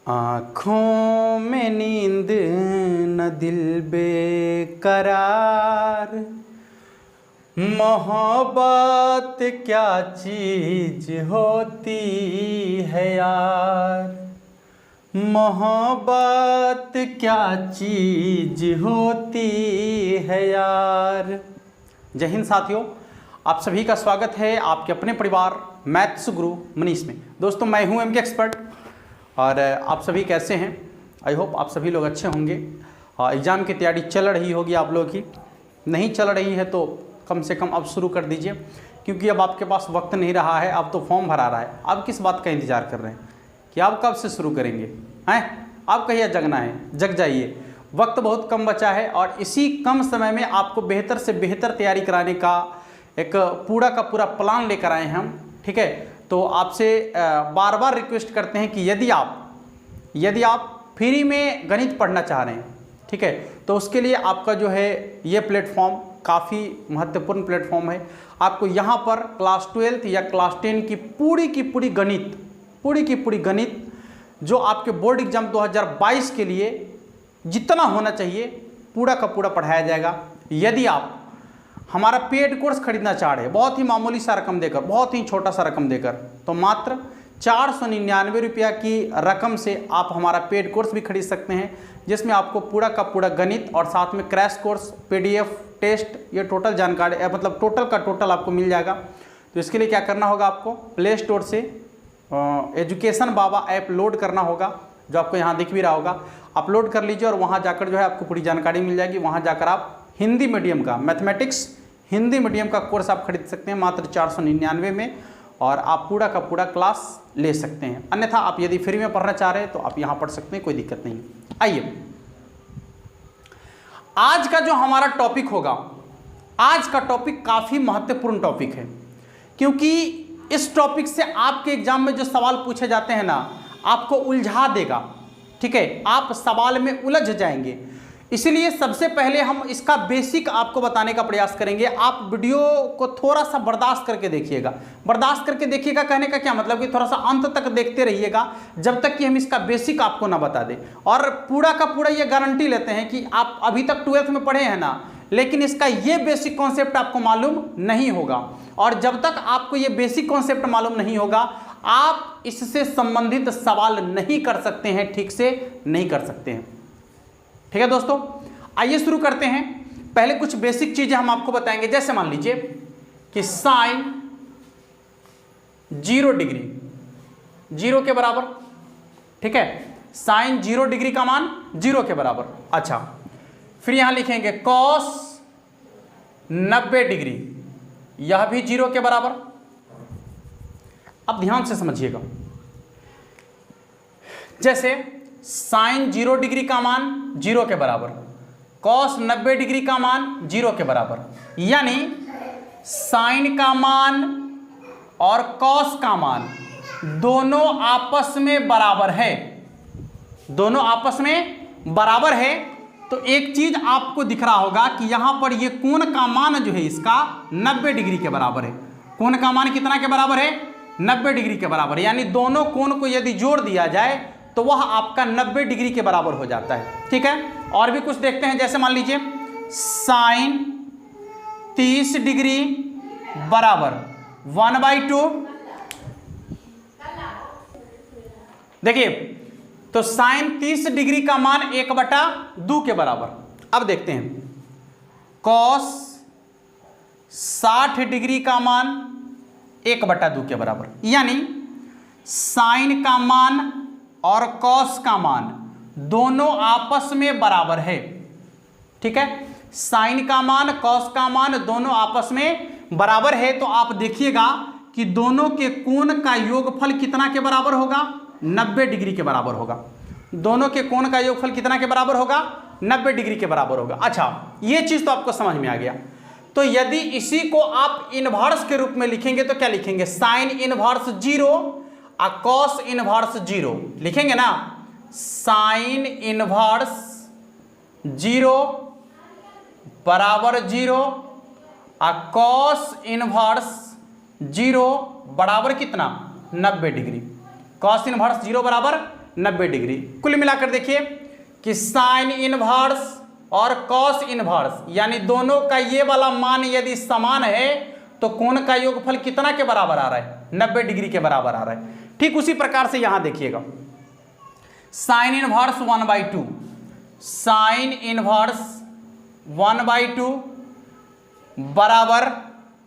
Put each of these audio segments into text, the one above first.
आँखों में नींद न दिल बेकरार, मोहब्बत क्या चीज होती है यार, मोहब्बत क्या चीज होती है यार। जय हिंद साथियों, आप सभी का स्वागत है आपके अपने परिवार मैथ्स गुरु मनीष में। दोस्तों मैं हूं एमके एक्सपर्ट और आप सभी कैसे हैं? आई होप आप सभी लोग अच्छे होंगे। एग्ज़ाम की तैयारी चल रही होगी आप लोगों की, नहीं चल रही है तो कम से कम अब शुरू कर दीजिए, क्योंकि अब आपके पास वक्त नहीं रहा है। अब तो फॉर्म भरा रहा है, आप किस बात का इंतज़ार कर रहे हैं कि आप कब से शुरू करेंगे? हैं आप कहिए जगना है, जग जाइए। वक्त बहुत कम बचा है और इसी कम समय में आपको बेहतर से बेहतर तैयारी कराने का एक पूरा का पूरा प्लान लेकर आए हैं हम। ठीक है, तो आपसे बार बार रिक्वेस्ट करते हैं कि यदि आप फ्री में गणित पढ़ना चाह रहे हैं, ठीक है, तो उसके लिए आपका जो है ये प्लेटफॉर्म काफ़ी महत्वपूर्ण प्लेटफॉर्म है। आपको यहाँ पर क्लास 12 या क्लास 10 की पूरी गणित जो आपके बोर्ड एग्जाम 2022 के लिए जितना होना चाहिए पूरा का पूरा पढ़ाया जाएगा। यदि आप हमारा पेड कोर्स खरीदना चाह रहे हैं बहुत ही मामूली सा रकम देकर, बहुत ही छोटा सा रकम देकर, तो मात्र 499 रुपया की रकम से आप हमारा पेड कोर्स भी खरीद सकते हैं, जिसमें आपको पूरा का पूरा गणित और साथ में क्रैश कोर्स, पीडीएफ, टेस्ट, ये टोटल जानकारी मतलब टोटल का टोटल आपको मिल जाएगा। तो इसके लिए क्या करना होगा, आपको प्ले स्टोर से एजुकेशन बाबा ऐप लोड करना होगा, जो आपको यहाँ दिख भी रहा होगा। अपलोड कर लीजिए और वहाँ जाकर जो है आपको पूरी जानकारी मिल जाएगी। वहाँ जाकर आप हिंदी मीडियम का मैथमेटिक्स हिंदी मीडियम का कोर्स आप खरीद सकते हैं मात्र 499 में, और आप पूरा का पूरा क्लास ले सकते हैं। अन्यथा आप यदि फ्री में पढ़ना चाह रहे हैं तो आप यहाँ पढ़ सकते हैं, कोई दिक्कत नहीं। आइए, आज का जो हमारा टॉपिक होगा, आज का टॉपिक काफ़ी महत्वपूर्ण टॉपिक है, क्योंकि इस टॉपिक से आपके एग्जाम में जो सवाल पूछे जाते हैं ना, आपको उलझा देगा। ठीक है, आप सवाल में उलझ जाएंगे। इसलिए सबसे पहले हम इसका बेसिक आपको बताने का प्रयास करेंगे। आप वीडियो को थोड़ा सा बर्दाश्त करके देखिएगा। बर्दाश्त करके देखिएगा कहने का क्या मतलब कि थोड़ा सा अंत तक देखते रहिएगा, जब तक कि हम इसका बेसिक आपको ना बता दें। और पूरा का पूरा ये गारंटी लेते हैं कि आप अभी तक 12th में पढ़े हैं ना, लेकिन इसका ये बेसिक कॉन्सेप्ट आपको मालूम नहीं होगा। और जब तक आपको ये बेसिक कॉन्सेप्ट मालूम नहीं होगा, आप इससे संबंधित सवाल नहीं कर सकते हैं, ठीक से नहीं कर सकते हैं। ठीक है दोस्तों, आइए शुरू करते हैं। पहले कुछ बेसिक चीजें हम आपको बताएंगे। जैसे मान लीजिए कि साइन 0 डिग्री 0 के बराबर, ठीक है, साइन 0 डिग्री का मान 0 के बराबर। अच्छा, फिर यहां लिखेंगे कॉस 90 डिग्री, यह भी 0 के बराबर। अब ध्यान से समझिएगा, जैसे साइन 0 डिग्री का मान 0 के बराबर, कॉस 90 डिग्री का मान 0 के बराबर, यानी साइन का मान और कॉस का मान दोनों आपस में बराबर है। दोनों आपस में बराबर है तो एक चीज आपको दिख रहा होगा कि यहां पर ये कोण का मान जो है इसका 90 डिग्री के बराबर है। कोण का मान कितना के बराबर है? 90 डिग्री के बराबर, यानी दोनों कोण को यदि जोड़ दिया जाए तो वह आपका 90 डिग्री के बराबर हो जाता है। ठीक है, और भी कुछ देखते हैं। जैसे मान लीजिए साइन 30 डिग्री बराबर 1/2। देखिए, तो साइन 30 डिग्री का मान 1/2 के बराबर। अब देखते हैं कॉस 60 डिग्री का मान 1/2 के बराबर, यानी साइन का मान और कॉस का मान दोनों आपस में बराबर है। ठीक है, साइन का मान कॉस का मान दोनों आपस में बराबर है, तो आप देखिएगा कि दोनों के कोण का योगफल कितना के बराबर होगा? 90 डिग्री के बराबर होगा। दोनों के कोण का योगफल कितना के बराबर होगा? 90 डिग्री के बराबर होगा। अच्छा, ये चीज तो आपको समझ में आ गया। तो यदि इसी को आप इनवर्स के रूप में लिखेंगे तो क्या लिखेंगे? साइन इनवर्स 0 और कॉस इनवर्स 0 लिखेंगे ना। साइन इनवर्स 0 बराबर 0 और कॉस इनवर्स 0 बराबर कितना? 90 डिग्री। कॉस इनवर्स 0 बराबर 90 डिग्री। कुल मिलाकर देखिए कि साइन इनवर्स और कॉस इनवर्स यानी दोनों का ये वाला मान यदि समान है तो कोण का योगफल कितना के बराबर आ रहा है? 90 डिग्री के बराबर आ रहा है। ठीक उसी प्रकार से यहां देखिएगा, साइन इनवर्स 1/2, साइन इनवर्स 1/2 बराबर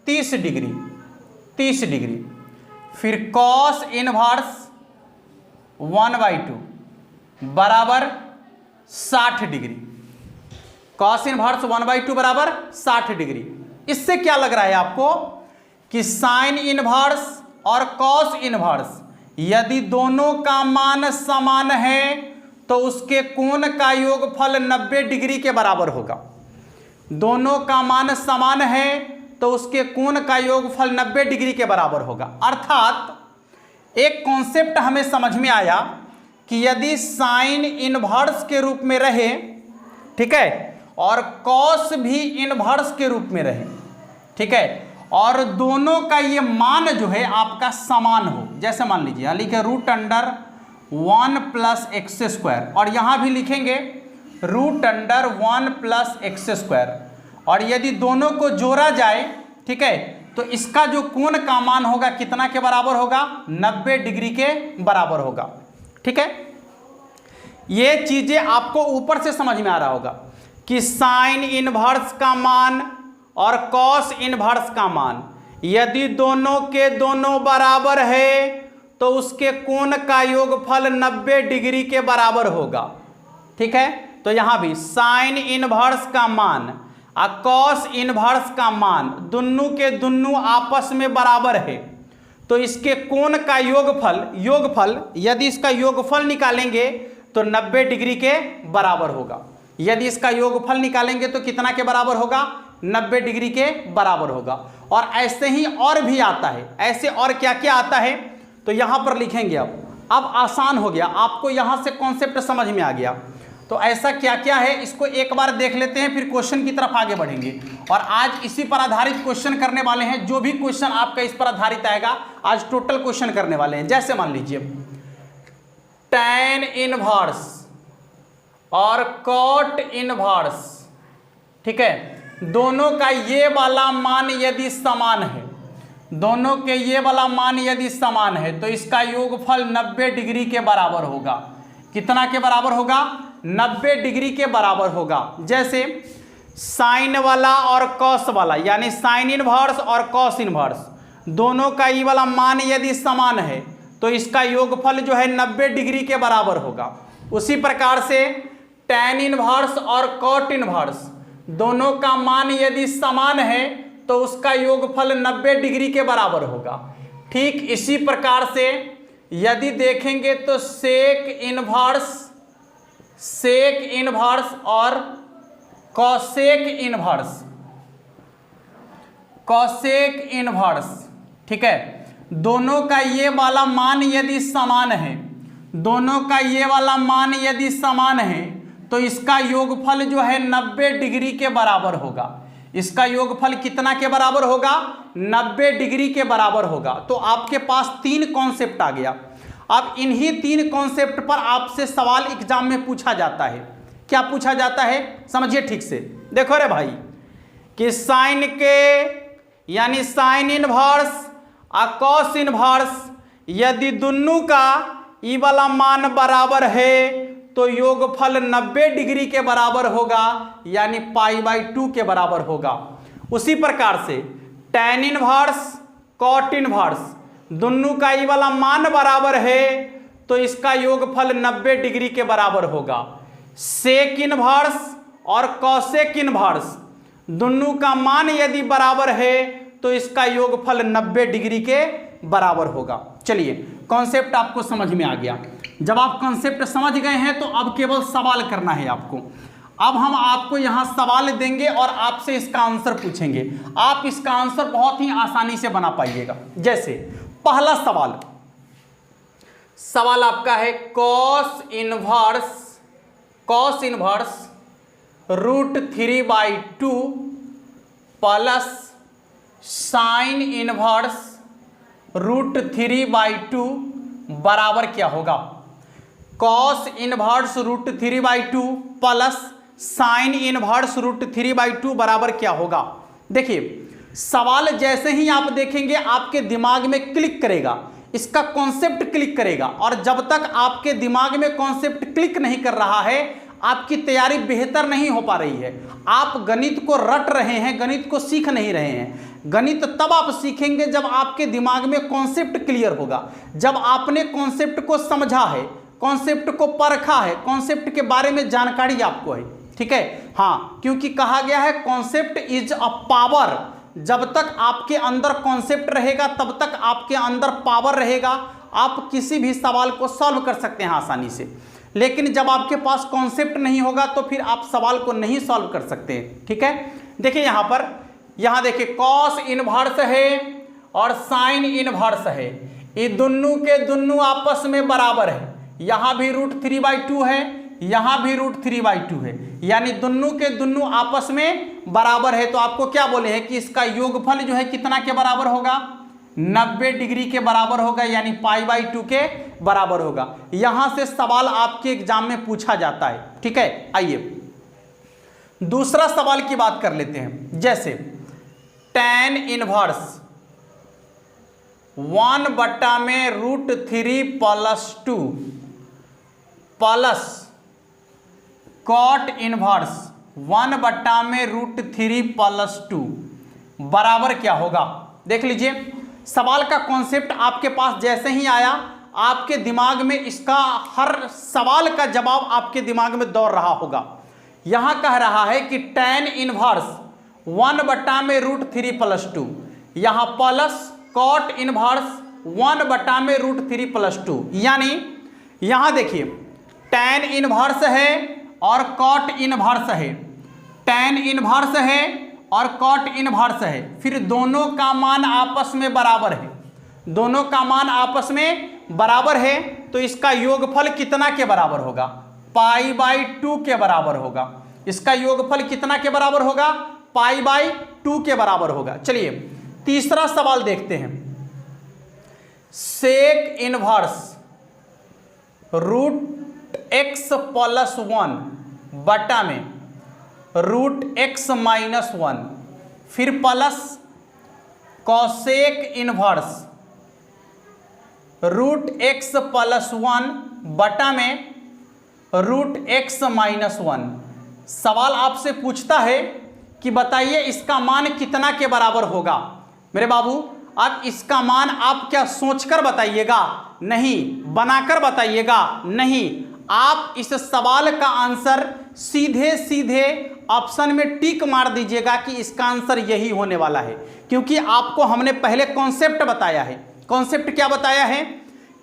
30 डिग्री, 30 डिग्री। फिर कॉस इनवर्स 1/2 बराबर 60 डिग्री, कॉस इनवर्स 1/2 बराबर 60 डिग्री। इससे क्या लग रहा है आपको कि साइन इनवर्स और कॉस इनवर्स यदि दोनों का मान समान है तो उसके कोण का योगफल 90 डिग्री के बराबर होगा। दोनों का मान समान है तो उसके कोण का योगफल 90 डिग्री के बराबर होगा। अर्थात एक कॉन्सेप्ट हमें समझ में आया कि यदि साइन इनवर्स के रूप में रहे, ठीक है, और कॉस भी इनवर्स के रूप में रहे, ठीक है, और दोनों का ये मान जो है आपका समान हो, जैसे मान लीजिए लिखे √1 + x², और यहां भी लिखेंगे √1 + x², और यदि दोनों को जोड़ा जाए, ठीक है, तो इसका जो कोण का मान होगा कितना के बराबर होगा? 90 डिग्री के बराबर होगा। ठीक है, ये चीजें आपको ऊपर से समझ में आ रहा होगा कि साइन इनवर्स का मान और कॉस इनवर्स का मान यदि दोनों के दोनों बराबर है तो उसके कोण का योगफल 90 डिग्री के बराबर होगा। ठीक है, तो यहां भी साइन इनवर्स का मान और कॉस इनवर्स का मान दोनों के दोनों आपस में बराबर है तो इसके कोण का योगफल यदि इसका योगफल निकालेंगे तो 90 डिग्री के बराबर होगा। यदि इसका योगफल निकालेंगे तो कितना के बराबर होगा? 90 डिग्री के बराबर होगा। और ऐसे ही और भी आता है, ऐसे और क्या क्या आता है तो यहां पर लिखेंगे। अब आसान हो गया, आपको यहां से कॉन्सेप्ट समझ में आ गया। तो ऐसा क्या क्या है इसको एक बार देख लेते हैं, फिर क्वेश्चन की तरफ आगे बढ़ेंगे। और आज इसी पर आधारित क्वेश्चन करने वाले हैं। जो भी क्वेश्चन आपका इस पर आधारित आएगा आज टोटल क्वेश्चन करने वाले हैं। जैसे मान लीजिए tan इनवर्स और cot इनवर्स, ठीक है, दोनों का ये वाला मान यदि समान है, दोनों के ये वाला मान यदि समान है तो इसका योगफल 90 डिग्री के बराबर होगा। कितना के बराबर होगा? 90 डिग्री के बराबर होगा। जैसे साइन वाला और कॉस वाला यानी साइन इनवर्स और कॉस इनवर्स दोनों का ये वाला मान यदि समान है तो इसका योगफल जो है 90 डिग्री के बराबर होगा। उसी प्रकार से tan इनवर्स और cot इनवर्स दोनों का मान यदि समान है तो उसका योगफल 90 डिग्री के बराबर होगा। ठीक इसी प्रकार से यदि देखेंगे तो सेक इनवर्स और कॉसेक इनवर्स, ठीक है, दोनों का ये वाला मान यदि समान है, दोनों का ये वाला मान यदि समान है तो इसका योगफल जो है 90 डिग्री के बराबर होगा। इसका योगफल कितना के बराबर होगा? 90 डिग्री के बराबर होगा। तो आपके पास 3 कॉन्सेप्ट आ गया। अब इन्हीं 3 कॉन्सेप्ट पर आपसे सवाल एग्जाम में पूछा जाता है। क्या पूछा जाता है समझिए ठीक से। देखो रे भाई कि साइन के यानी साइन इनवर्स और कॉस इनवर्स यदि दोनों का ई वाला मान बराबर है तो योगफल 90 डिग्री के बराबर होगा यानी π/2 के बराबर होगा। उसी प्रकार से tan इनवर्स cot इनवर्स दोनों का ई वाला मान बराबर है तो इसका योगफल 90 डिग्री के बराबर होगा। सेक इनवर्स और कॉसेक इनवर्स दोनों का मान यदि बराबर है तो इसका योगफल 90 डिग्री के बराबर होगा। चलिए कॉन्सेप्ट आपको समझ में आ गया। जब आप कॉन्सेप्ट समझ गए हैं तो अब केवल सवाल करना है आपको। अब हम आपको यहां सवाल देंगे और आपसे इसका आंसर पूछेंगे। आप इसका आंसर बहुत ही आसानी से बना पाइएगा। जैसे पहला सवाल आपका है cos inverse √3/2 plus sine inverse √3/2 बराबर क्या होगा? Cos inverse root 3/2 plus sine inverse root 3/2 बराबर क्या होगा। देखिए सवाल जैसे ही आप देखेंगे आपके दिमाग में क्लिक करेगा, इसका कॉन्सेप्ट क्लिक करेगा, और जब तक आपके दिमाग में कॉन्सेप्ट क्लिक नहीं कर रहा है आपकी तैयारी बेहतर नहीं हो पा रही है। आप गणित को रट रहे हैं, गणित को सीख नहीं रहे हैं। गणित तब आप सीखेंगे जब आपके दिमाग में कॉन्सेप्ट क्लियर होगा, जब आपने कॉन्सेप्ट को समझा है, कॉन्सेप्ट को परखा है, कॉन्सेप्ट के बारे में जानकारी आपको है। ठीक है, हाँ, क्योंकि कहा गया है कॉन्सेप्ट इज अ पावर। जब तक आपके अंदर कॉन्सेप्ट रहेगा तब तक आपके अंदर पावर रहेगा, आप किसी भी सवाल को सॉल्व कर सकते हैं आसानी से। लेकिन जब आपके पास कॉन्सेप्ट नहीं होगा तो फिर आप सवाल को नहीं सॉल्व कर सकते। ठीक है, देखिए यहाँ पर, यहाँ देखिए कॉस इनवर्स है और साइन इनवर्स है, ये दोनों के दोनों आपस में बराबर है। यहाँ भी रूट 3/2 है, यहाँ भी रूट 3/2 है, यानी दोनों के दोनों आपस में बराबर है। तो आपको क्या बोले हैं कि इसका योगफल जो है कितना के बराबर होगा, 90 डिग्री के बराबर होगा, यानी π/2 के बराबर होगा। यहां से सवाल आपके एग्जाम में पूछा जाता है। ठीक है, आइए दूसरा सवाल की बात कर लेते हैं। जैसे tan इनवर्स 1 में रूट 3 + 2 प्लस कॉट इनवर्स 1 में रूट 3 + 2 बराबर क्या होगा। देख लीजिए सवाल का कॉन्सेप्ट आपके पास जैसे ही आया आपके दिमाग में इसका हर सवाल का जवाब आपके दिमाग में दौड़ रहा होगा। यहां कह रहा है कि tan इनवर्स 1 में रूट 3 + 2, यहां प्लस कॉट इनवर्स 1 में रूट 3 + 2, यानी यहां देखिए tan इनवर्स है और कॉट इनवर्स है, tan इनवर्स है और कॉट इनवर्स है, फिर दोनों का मान आपस में बराबर है, दोनों का मान आपस में बराबर है। तो इसका योगफल कितना के बराबर होगा, π/2 के बराबर होगा। इसका योगफल कितना के बराबर होगा, π/2 के बराबर होगा। चलिए तीसरा सवाल देखते हैं। सेक इनवर्स रूट x + 1 बटा में रूट x - 1, फिर plus cosec inverse root x + 1 बटा में रूट x - 1। सवाल आपसे पूछता है कि बताइए इसका मान कितना के बराबर होगा। मेरे बाबू अब इसका मान आप क्या सोचकर बताइएगा, नहीं बनाकर बताइएगा, नहीं, आप इस सवाल का आंसर सीधे सीधे ऑप्शन में टिक मार दीजिएगा कि इसका आंसर यही होने वाला है। क्योंकि आपको हमने पहले कॉन्सेप्ट बताया है। कॉन्सेप्ट क्या बताया है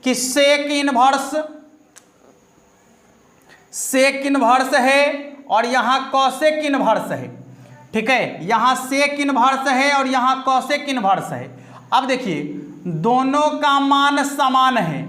कि सेक इनवर्स है और यहां कॉसेक इनवर्स है। ठीक है, यहां सेक इनवर्स है और यहां कॉसेक इनवर्स है। अब देखिए दोनों का मान समान है,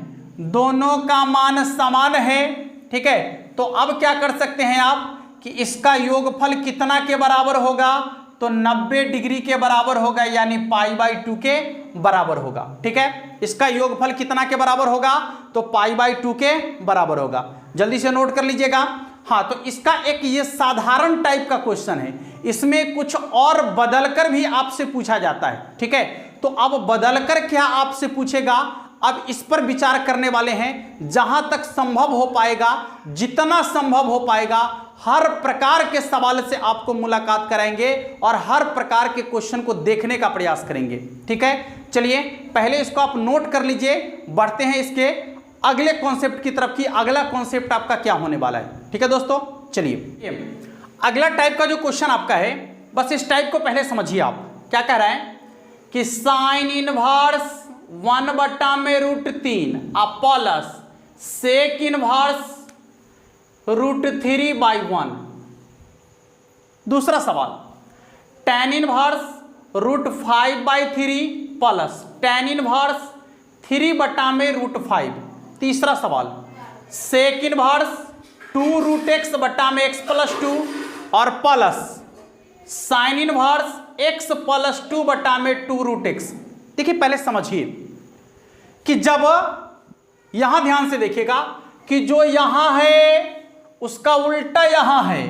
दोनों का मान समान है। ठीक है, तो अब क्या कर सकते हैं आप कि इसका योगफल कितना के बराबर होगा, तो 90 डिग्री के बराबर होगा, यानी π/2 के बराबर होगा। ठीक है, इसका योगफल कितना के बराबर होगा, तो π/2 के बराबर होगा। जल्दी से नोट कर लीजिएगा। हाँ, तो इसका एक ये साधारण टाइप का क्वेश्चन है, इसमें कुछ और बदलकर भी आपसे पूछा जाता है। ठीक है, तो अब बदलकर क्या आपसे पूछेगा, अब इस पर विचार करने वाले हैं। जहां तक संभव हो पाएगा, जितना संभव हो पाएगा, हर प्रकार के सवाल से आपको मुलाकात कराएंगे और हर प्रकार के क्वेश्चन को देखने का प्रयास करेंगे। ठीक है, चलिए पहले इसको आप नोट कर लीजिए, बढ़ते हैं इसके अगले कॉन्सेप्ट की तरफ। की अगला कॉन्सेप्ट आपका क्या होने वाला है। ठीक है दोस्तों, चलिए अगला टाइप का जो क्वेश्चन आपका है, बस इस टाइप को पहले समझिए। आप क्या कह रहे हैं कि साइन इनवर्स 1 में root 3 plus sec inverse root 3/1। दूसरा सवाल tan inverse root 5/3 plus tan inverse 3 में रूट 5। तीसरा सवाल सेक इनवर्स 2 रूट x बटा में x + 2 और प्लस साइन इनवर्स x + 2 बटा में 2 रूट x। देखिए पहले समझिए कि जब यहां ध्यान से देखिएगा कि जो यहां है उसका उल्टा यहां है।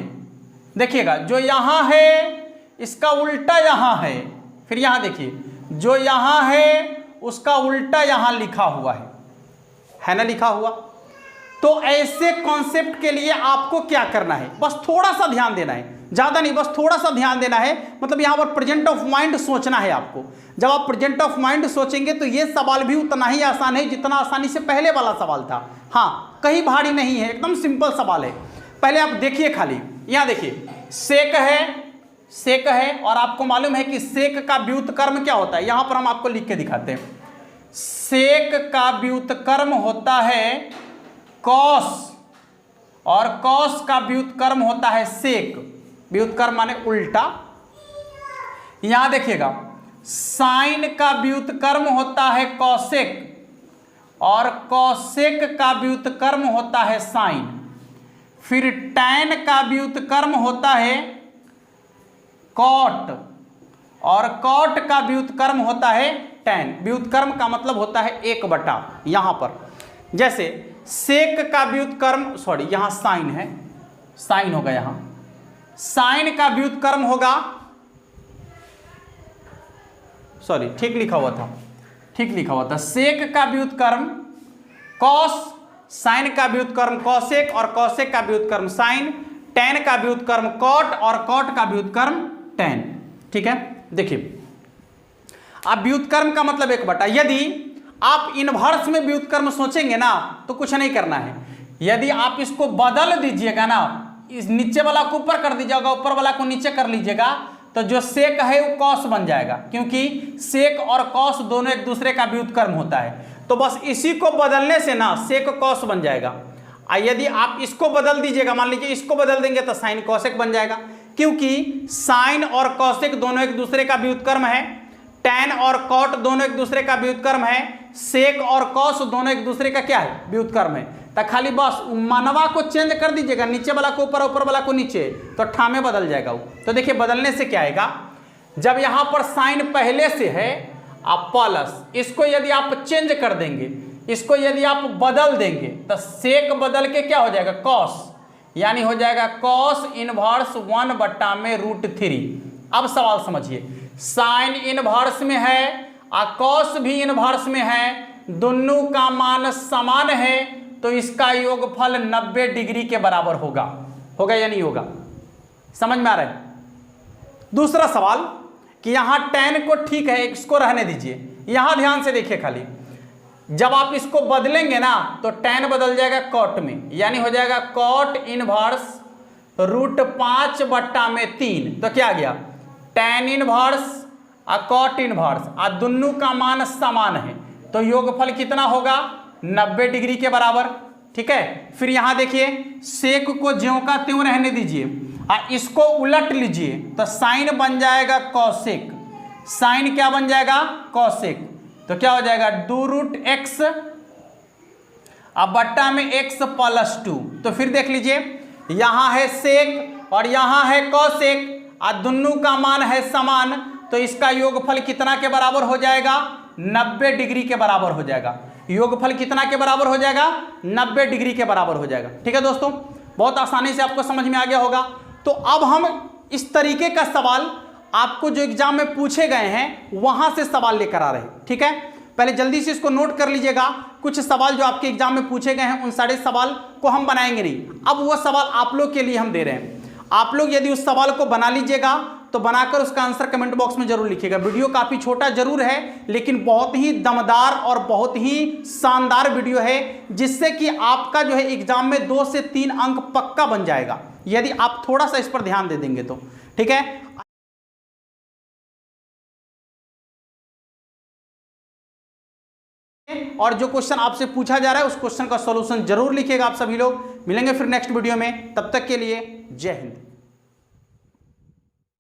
देखिएगा, जो यहां है इसका उल्टा यहां है। फिर यहां देखिए, जो यहां है उसका उल्टा यहां लिखा हुआ है ना, लिखा हुआ। तो ऐसे कॉन्सेप्ट के लिए आपको क्या करना है, बस थोड़ा सा ध्यान देना है, ज्यादा नहीं, बस थोड़ा सा ध्यान देना है। मतलब यहां पर प्रेजेंट ऑफ माइंड सोचना है आपको। जब आप प्रेजेंट ऑफ माइंड सोचेंगे तो ये सवाल भी उतना ही आसान है जितना आसानी से पहले वाला सवाल था। हाँ, कहीं भारी नहीं है, एकदम सिंपल सवाल है। पहले आप देखिए, खाली यहां देखिए, सेक है, सेक है, और आपको मालूम है कि सेक का व्युत्क्रम क्या होता है। यहां पर हम आपको लिख के दिखाते हैं। सेक का व्युत्क्रम होता है कॉस, और कॉस का व्युत्क्रम होता है सेक। व्युत्क्रम माने उल्टा। यहां देखिएगा, साइन का व्युत्क्रम होता है कॉसेक, और कॉसेक का व्युत्क्रम होता है साइन। फिर टैन का व्युत्क्रम होता है कॉट, और कॉट का व्युत्क्रम होता है टैन। व्युत्क्रम का मतलब होता है 1/। यहां पर जैसे सेक का व्युत्क्रम, सॉरी यहां साइन है, साइन होगा, यहां साइन का व्युत्क्रम होगा, सॉरी ठीक लिखा हुआ था, ठीक लिखा हुआ था। सेक का व्युत्क्रम कॉस, साइन का व्युत्क्रम कॉसेक, और कॉसेक का व्युत्क्रम साइन। टैन का व्युत्क्रम कॉट, और कॉट का व्युत्क्रम टैन। ठीक है, देखिए अब व्युत्क्रम का मतलब 1/। यदि आप इनवर्स में व्युत्क्रम सोचेंगे ना तो कुछ नहीं करना है। यदि आप इसको बदल दीजिएगा ना, इस नीचे वाला को ऊपर कर दीजिएगा, ऊपर वाला को नीचे कर लीजिएगा, तो जो सेक है वो कॉस बन जाएगा, क्योंकि सेक और कॉस दोनों एक दूसरे का व्युत्क्रम होता है। तो बस इसी को बदलने से ना सेक कॉस बन जाएगा। यदि आप इसको बदल दीजिएगा, मान लीजिए इसको बदल देंगे तो साइन कॉसेक बन जाएगा, क्योंकि साइन और कॉसेक दोनों एक दूसरे का व्युत्क्रम है। टैन और कॉट दोनों एक दूसरे का व्युत्क्रम है। सेक और कॉस दोनों एक दूसरे का क्या है, व्युत्क्रम है। तो खाली बस मनवा को चेंज कर दीजिएगा, नीचे वाला को ऊपर, ऊपर वाला को नीचे, तो ठामे बदल जाएगा वो। तो देखिए बदलने से क्या आएगा, जब यहां पर साइन पहले से है आप प्लस, इसको यदि आप चेंज कर देंगे, इसको यदि आप बदल देंगे तो सेक बदल के क्या हो जाएगा, कॉस, यानी हो जाएगा कॉस इनवर्स 1/√3। अब सवाल समझिए, साइन इनवर्स में है और कॉस भी इनवर्स में है, दोनों का मान समान है, तो इसका योगफल 90 डिग्री के बराबर होगा। होगा या नहीं होगा, समझ में आ रहा है। दूसरा सवाल कि यहां टैन को ठीक है, इसको रहने दीजिए, यहां ध्यान से देखिए खाली, जब आप इसको बदलेंगे ना तो टैन बदल जाएगा कॉट में, यानी हो जाएगा कॉट इनवर्स √5/3। तो क्या आ गया, टैन इनवर्स और कॉट इनवर्स, और दोनों का मान समान है, तो योगफल कितना होगा, 90 डिग्री के बराबर। ठीक है, फिर यहां देखिए सेक को ज्यों का त्यों रहने दीजिए और इसको उलट लीजिए, तो साइन बन जाएगा कॉसेक। साइन क्या बन जाएगा, कॉसेक। तो क्या हो जाएगा 2√x अब बट्टा में x + 2। तो फिर देख लीजिए, यहां है सेक और यहां है कॉसेक, और दोनों का मान है समान, तो इसका योगफल कितना के बराबर हो जाएगा, 90 डिग्री के बराबर हो जाएगा। योगफल कितना के बराबर हो जाएगा, 90 डिग्री के बराबर हो जाएगा। ठीक है दोस्तों, बहुत आसानी से आपको समझ में आ गया होगा। तो अब हम इस तरीके का सवाल आपको जो एग्जाम में पूछे गए हैं वहां से सवाल लेकर आ रहे हैं। ठीक है, पहले जल्दी से इसको नोट कर लीजिएगा। कुछ सवाल जो आपके एग्जाम में पूछे गए हैं उन सारे सवाल को हम बनाएंगे नहीं, अब वो सवाल आप लोग के लिए हम दे रहे हैं। आप लोग यदि उस सवाल को बना लीजिएगा तो बनाकर उसका आंसर कमेंट बॉक्स में जरूर लिखिएगा। वीडियो काफी छोटा जरूर है, लेकिन बहुत ही दमदार और बहुत ही शानदार वीडियो है, जिससे कि आपका जो है एग्जाम में 2 से 3 अंक पक्का बन जाएगा, यदि आप थोड़ा सा इस पर ध्यान दे देंगे तो। ठीक है, और जो क्वेश्चन आपसे पूछा जा रहा है उस क्वेश्चन का सॉल्यूशन जरूर लिखिएगा आप सभी लोग। मिलेंगे फिर नेक्स्ट वीडियो में, तब तक के लिए जय हिंद।